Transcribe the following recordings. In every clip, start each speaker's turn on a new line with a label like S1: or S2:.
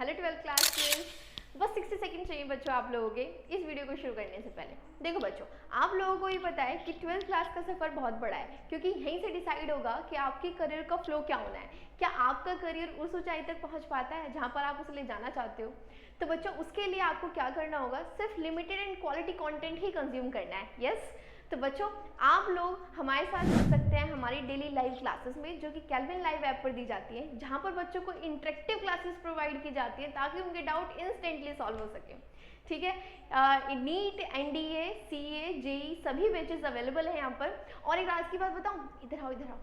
S1: Hello 12th class students, बस 60 second चाहिए बच्चों आप लोगों के इस वीडियो को शुरू करने से पहले। देखो बच्चों, आप लोगों को ये पता है कि 12th क्लास का सफ़र बहुत बड़ा है, क्योंकि यहीं से डिसाइड होगा कि आपके करियर का फ्लो क्या होना है। क्या आपका करियर उस ऊंचाई तक पहुंच पाता है जहां पर आप उसे ले जाना चाहते हो? तो बच्चों, उसके लिए आपको क्या करना होगा, सिर्फ limited and quality content he consume करना है। यस, तो बच्चों आप लोग हमारे साथ जुड़ सकते हैं हमारी डेली लाइव क्लासेस में, जो कि कैल्विन लाइव ऐप पर दी जाती है, जहां पर बच्चों को इंटरेक्टिव क्लासेस प्रोवाइड की जाती है ताकि उनके डाउट इंस्टेंटली सॉल्व हो सके। ठीक है, नीट, एनडीए, सीए, जेई सभी बैचेस अवेलेबल है यहाँ पर। और एक राज की बात बताऊँ, इधर आओ इधर आओ,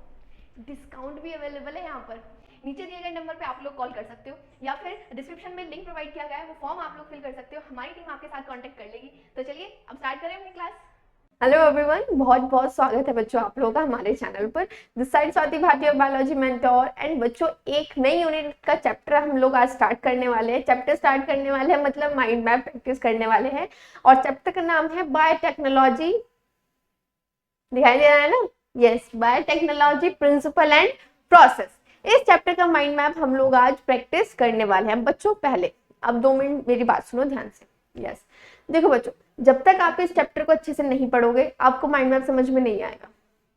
S1: डिस्काउंट भी अवेलेबल है यहाँ पर। नीचे दिए गए नंबर पे आप लोग कॉल कर सकते हो या फिर डिस्क्रिप्शन में लिंक प्रोवाइड किया गया है, वो फॉर्म आप लोग फिल कर सकते हो। हमारी टीम आपके साथ कांटेक्ट कर लेगी। तो चलिए अब स्टार्ट करें अपनी क्लास। हेलो एवरीवन, बहुत बहुत स्वागत है बच्चों आप लोगों का हमारे चैनल पर। This side Swati Bhatia, biology mentor. And बच्चों, एक नई यूनिट का चैप्टर हम लोग आज स्टार्ट करने वाले हैं। चैप्टर स्टार्ट करने वाले हैं मतलब माइंड मैप प्रैक्टिस करने वाले हैं। और चैप्टर का नाम है बायोटेक्नोलॉजी। दिखाई दे रहा है ना? Yes, biotechnology principle and process. इस चैप्टर का माइंड मैप हम लोग आज प्रैक्टिस करने वाले हैं बच्चों। पहले अब 2 मिनट मेरी बात सुनो ध्यान से। यस, देखो बच्चों, जब तक आप इस चैप्टर को अच्छे से नहीं पढ़ोगे आपको माइंड मैप समझ में नहीं आएगा।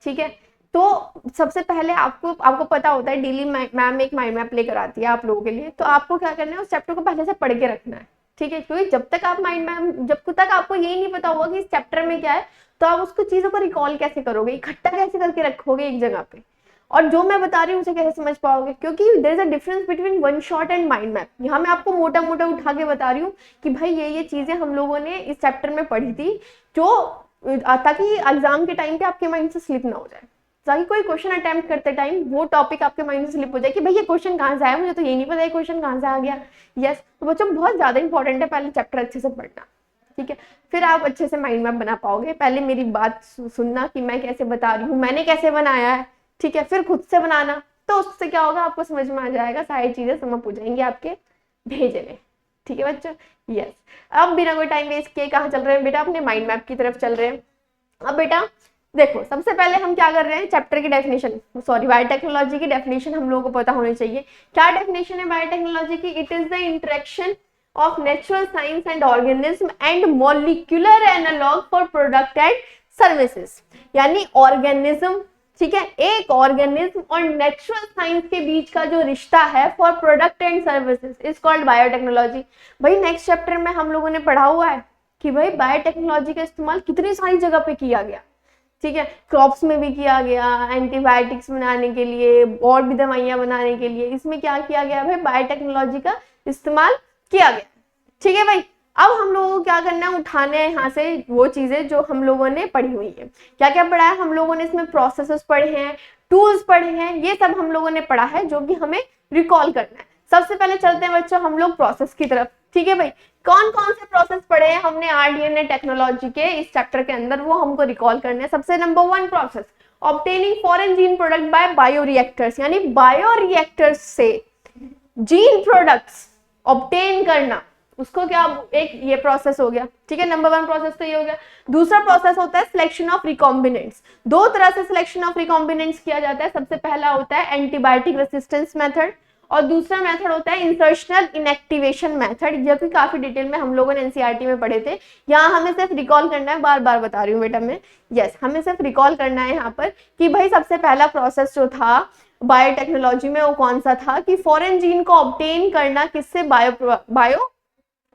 S1: ठीक है, तो सबसे पहले आपको पता होता है डेली मैम एक माइंड मैप लेकर आती है आप लोगों के लिए। तो आपको क्या करना है, उस चैप्टर को पहले से पढ़ के रखना है। ठीक है, क्योंकि जब तक आपको यही नहीं पता होगा कि इस चैप्टर में क्या है, तो आप उसको चीजों को रिकॉल कैसे करोगे, इकट्ठा कैसे करके रखोगे एक जगह पे, और जो मैं बता रही हूँ उसे कैसे समझ पाओगे। क्योंकि there is a difference between one shot and mind map. यहाँ मैं आपको मोटा मोटा उठा के बता रही हूँ कि भाई ये चीजें हम लोगों ने इस चैप्टर में पढ़ी थी, जो ताकि एग्जाम के टाइम पे आपके माइंड से स्लिप ना हो जाए, ताकि कोई क्वेश्चन अटेम्प्ट करते टाइम वो टॉपिक आपके माइंड से स्लिप हो जाए कि भाई ये क्वेश्चन कहाँ से आया, मुझे तो ये नहीं पता ये क्वेश्चन कहाँ से आ गया। यस, तो बच्चों बहुत ज्यादा इंपॉर्टेंट है पहले चैप्टर अच्छे से पढ़ना। ठीक है, फिर आप अच्छे से माइंड मैप बना पाओगे। पहले मेरी बात सुनना कि मैं कैसे बता रही हूँ, मैंने कैसे बनाया है। ठीक है, फिर खुद से बनाना, तो उससे क्या होगा, आपको समझ में आ जाएगा, सारी चीजें समझ हो जाएंगी आपके भेजे में। ठीक है बच्चों, यस। अब बिना कोई टाइम वेस्ट किए कहाँ चल रहे हैं बेटा, अपने माइंड मैप की तरफ चल रहे हैं। अब बेटा देखो, सबसे पहले हम क्या कर रहे हैं, चैप्टर की डेफिनेशन, बायोटेक्नोलॉजी की डेफिनेशन हम लोगों को पता होनी चाहिए। क्या डेफिनेशन है बायोटेक्नोलॉजी की? It is the interaction of natural science and organism and molecular analog for product and services। यानी ऑर्गेनिज्म, ठीक है, एक ऑर्गेनिज्म और नेचुरल साइंस के बीच का जो रिश्ता है for product and services is called biotechnology. भाई नेक्स्ट चैप्टर में हम लोगों ने पढ़ा हुआ है कि भाई बायोटेक्नोलॉजी का इस्तेमाल कितनी सारी जगह पे किया गया। ठीक है, क्रॉप्स में भी किया गया, एंटीबायोटिक्स बनाने के लिए, और भी दवाइयां बनाने के लिए, इसमें क्या किया गया भाई, बायोटेक्नोलॉजी का इस्तेमाल किया गया। ठीक है भाई, अब हम लोगों को क्या करना है, उठाने हैं यहाँ से वो चीजें जो हम लोगों ने पढ़ी हुई है। क्या क्या पढ़ा है हम लोगों ने इसमें? प्रोसेसेस पढ़े हैं, टूल्स पढ़े हैं, ये सब हम लोगों ने पढ़ा है जो कि हमें रिकॉल करना है। सबसे पहले चलते हैं बच्चों हम लोग प्रोसेस की तरफ। ठीक है भाई, कौन कौन से प्रोसेस पढ़े हैं हमने आरडीएनए टेक्नोलॉजी के इस चैप्टर के अंदर, वो हमको रिकॉल करने हैं। सबसे number 1 process, obtaining foreign gene product by bioreactors. यानी बायोरिएक्टर्स से जीन प्रोडक्ट्स ऑब्टेन करना, उसको क्या, एक ये प्रोसेस हो गया। ठीक है, नंबर 1 प्रोसेस तो ये हो गया। दूसरा प्रोसेस होता है सिलेक्शन ऑफ रिकॉम्बिनेंट्स। 2 तरह से सिलेक्शन ऑफ रिकॉम्बिनेंट्स किया जाता है। सबसे पहला होता है एंटीबायोटिक रेसिस्टेंस मेथड, और दूसरा मेथड होता है इंसर्शनल इनएक्टिवेशन मेथड, जो कि काफी डिटेल में हम लोगों ने एनसीईआरटी में पढ़े थे। यहाँ हमें सिर्फ रिकॉल करना है, बार बार बता रही हूँ बेटा मैं। यस, हमें सिर्फ रिकॉल करना है यहाँ पर कि भाई सबसे पहला प्रोसेस जो था बायोटेक्नोलॉजी में वो कौन सा था, कि फॉरेन जीन को ऑब्टेन करना, किससे, बायो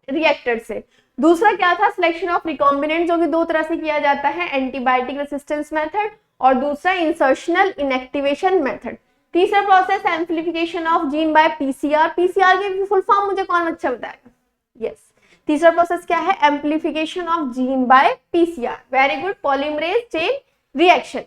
S1: रिएक्टर से। दूसरा क्या था, सिलेक्शन ऑफ रिकॉम्बिनेंट, जो कि 2 तरह से किया जाता है, एंटीबायोटिक रेसिस्टेंस मेथड और दूसरा इंसर्शनल इनएक्टिवेशन मेथड। तीसरा process amplification of gene by PCR. PCR की फुल फॉर्म मुझे कौन अच्छा बताएगा? यस, तीसरा प्रोसेस क्या है, amplification of gene by PCR. Very good, polymerase chain reaction.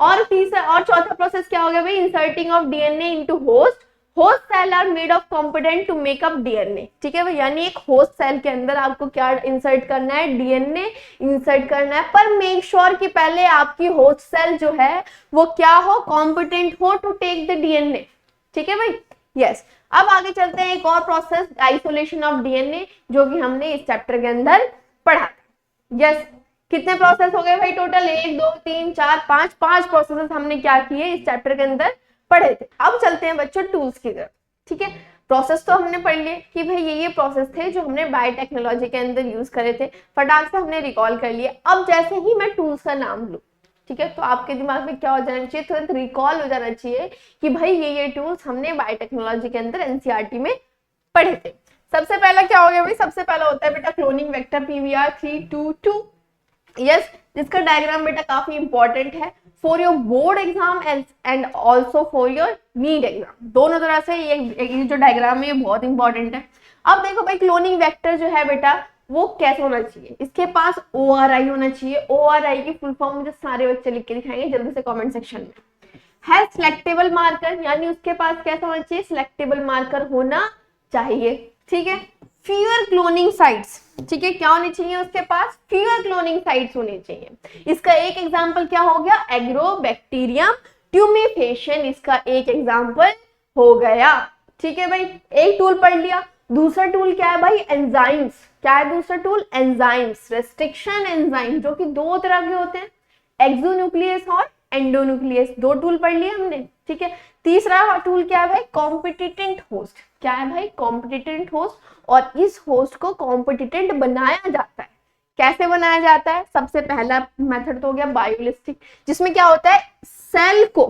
S1: और चौथा प्रोसेस क्या हो गया भाई, inserting of DNA into host. Host cell are made of component to make up DNA. ठीक है भाई, यानी एक होस्ट सेल के अंदर आपको क्या इंसर्ट करना है, डीएनए इंसर्ट करना है, पर मेक श्योर कि पहले आपकी होस्ट सेल जो है वो क्या हो, कॉम्पिटेंट हो टू टेक द डीएनए। ठीक है भाई, यस। अब आगे चलते हैं, एक और प्रोसेस, आइसोलेशन ऑफ डीएनए, जो कि हमने इस चैप्टर के अंदर पढ़ा था। यस, कितने प्रोसेस हो गए भाई टोटल, 1 2 3 4 5 प्रोसेस हमने क्या किए इस चैप्टर के अंदर पढ़े थे। अब चलते हैं बच्चों टूल्स की तरफ। ठीक है, प्रोसेस तो हमने पढ़ लिए कि भाई ये प्रोसेस थे जो हमने बायोटेक्नोलॉजी के अंदर यूज करे थे, फटाक से हमने रिकॉल कर लिए। अब जैसे ही मैं टूल्स का नाम लूँ, ठीक है, तो आपके दिमाग में क्या हो जाना चाहिए, तुरंत रिकॉल हो जाना चाहिए कि भाई ये टूल्स हमने बायोटेक्नोलॉजी के अंदर एनसीईआरटी में पढ़े थे। सबसे पहला क्या हो गया भाई, सबसे पहला होता है बेटा क्लोनिंग वेक्टर PVR 322, यस, जिसका डायग्राम बेटा काफी इंपॉर्टेंट है for your board exam and also for your NEET exam, दोनों तरह से ये जो डायग्राम है ये बहुत इंपॉर्टेंट है। अब देखो भाई क्लोनिंग वेक्टर जो है बेटा वो कैसे होना चाहिए, इसके पास ORI होना चाहिए। ORI की फुल फॉर्म मुझे सारे बच्चे लिख के दिखाएंगे जल्दी से कमेंट सेक्शन में। है सिलेक्टेबल मार्कर, यानी उसके पास कैसा होना चाहिए, सिलेक्टेबल मार्कर होना चाहिए, ठीक है। फ्यूअर क्लोनिंग साइट्स, ठीक है, क्या होनी चाहिए उसके पास, फ्यूअर क्लोनिंग साइट्स होनी चाहिए। इसका एक एग्जांपल क्या हो गया, एग्रोबैक्टीरियम ट्यूमेफेशन, इसका एक एग्जांपल हो गया, ठीक है भाई। एक टूल पढ़ लिया, दूसरा टूल क्या है भाई, एंजाइम्स। क्या है दूसरा टूल, एंजाइम्स, रेस्ट्रिक्शन एंजाइम, जो कि दो तरह के होते हैं, एक्सोन्यूक्लियस और एंडोन्यूक्लियस, दो टूल पढ़ लिए हमने, ठीक है। तीसरा टूल क्या है भाई, कॉम्पिटिटेंट होस्ट। क्या है भाई, कॉम्पिटिटेंट होस्ट, और इस होस्ट को कॉम्पिटिटेंट बनाया जाता है। कैसे बनाया जाता है, सबसे पहला मेथड तो हो गया बायोलिस्टिक, जिसमें क्या होता है, सेल को,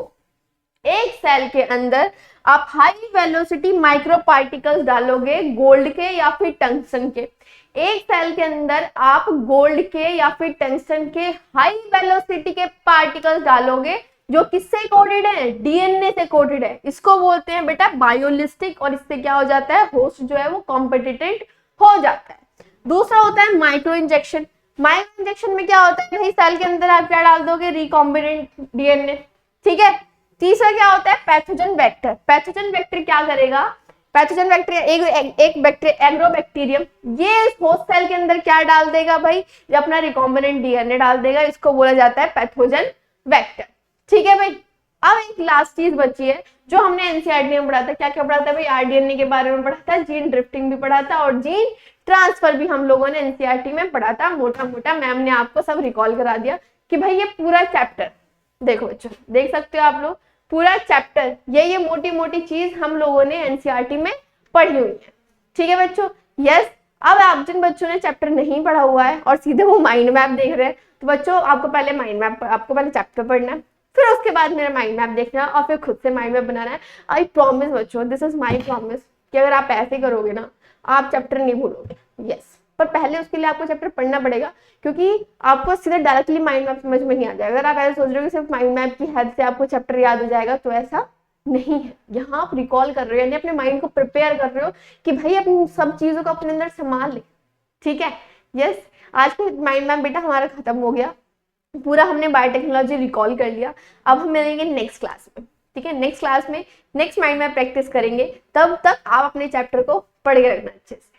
S1: एक सेल के अंदर आप हाई वेलोसिटी माइक्रो पार्टिकल्स डालोगे, गोल्ड के या फिर टंगस्टन के। एक सेल के अंदर आप गोल्ड के या फिर टंगस्टन के हाई वेलोसिटी के पार्टिकल्स डालोगे, जो किससे कोटेड है, DNA से कोटेड है। इसको बोलते हैं बेटा बायोलिस्टिक, और इससे क्या हो जाता है, होस्ट जो है वो कॉम्पिटिटेंट हो जाता है। दूसरा होता है माइक्रो इंजेक्शन। माइक्रो इंजेक्शन में क्या होता है भाई, सेल के अंदर आप क्या डाल दोगे, रिकॉम्बिनेंट DNA, ठीक है। तीसरा क्या होता है, पैथोजन वेक्टर। पैथोजन वेक्टर क्या करेगा, पैथोजन वेक्टर एक बैक्टीरिया, एग्रोबैक्टीरियम, ये होस्ट सेल के अंदर क्या डाल देगा भाई, ये अपना रिकॉम्बिनेंट DNA डाल देगा, इसको बोला जाता है पैथोजन वेक्टर, ठीक है भाई। अब एक लास्ट चीज बची है जो हमने एनसीईआरटी में पढ़ा था, क्या क्या पढ़ा था भाई, RDNA के बारे में पढ़ा था, जीन ड्रिफ्टिंग भी पढ़ा था, और जीन ट्रांसफर भी हम लोगों ने एनसीईआरटी में पढ़ा था। मोटा मोटा मैम ने आपको सब रिकॉल करा दिया कि भाई ये पूरा चैप्टर, देखो बच्चों देख सकते हो आप लोग, पूरा चैप्टर ये मोटी मोटी चीज हम लोगों ने एनसीईआरटी में पढ़ी हुई है, ठीक है बच्चों, यस। अब आप जिन बच्चों ने चैप्टर नहीं पढ़ा हुआ है और सीधे वो माइंड मैप देख रहे हैं, तो बच्चों आपको पहले माइंड मैप, आपको पहले चैप्टर पढ़ना है, फिर उसके बाद मेरा माइंड मैप देखना और फिर खुद से माइंड मैप बनाना है। आई प्रॉमिस बच्चों, दिस इज माई प्रॉमिस, कि अगर आप ऐसे करोगे ना आप चैप्टर नहीं भूलोगे, यस। पर पहले उसके लिए आपको चैप्टर पढ़ना पड़ेगा, क्योंकि आपको सीधा डायरेक्टली माइंड मैप समझ में नहीं आ जाएगा। अगर आप ऐसे सोच रहे हो कि सिर्फ माइंड मैप की हेल्प से आपको चैप्टर याद हो जाएगा, तो ऐसा नहीं है। यहाँ आप रिकॉल कर रहे हो, यानी अपने माइंड को प्रिपेयर कर रहे हो कि भाई अपनी सब चीजों को अपने अंदर संभाल ले, ठीक है, यस। आज का माइंड मैप बेटा हमारा खत्म हो गया, पूरा हमने बायोटेक्नोलॉजी रिकॉल कर लिया। अब हम मिलेंगे नेक्स्ट क्लास में, ठीक है, नेक्स्ट क्लास में नेक्स्ट माइंड मैप प्रैक्टिस करेंगे, तब तक आप अपने चैप्टर को पढ़ के रखना अच्छे से।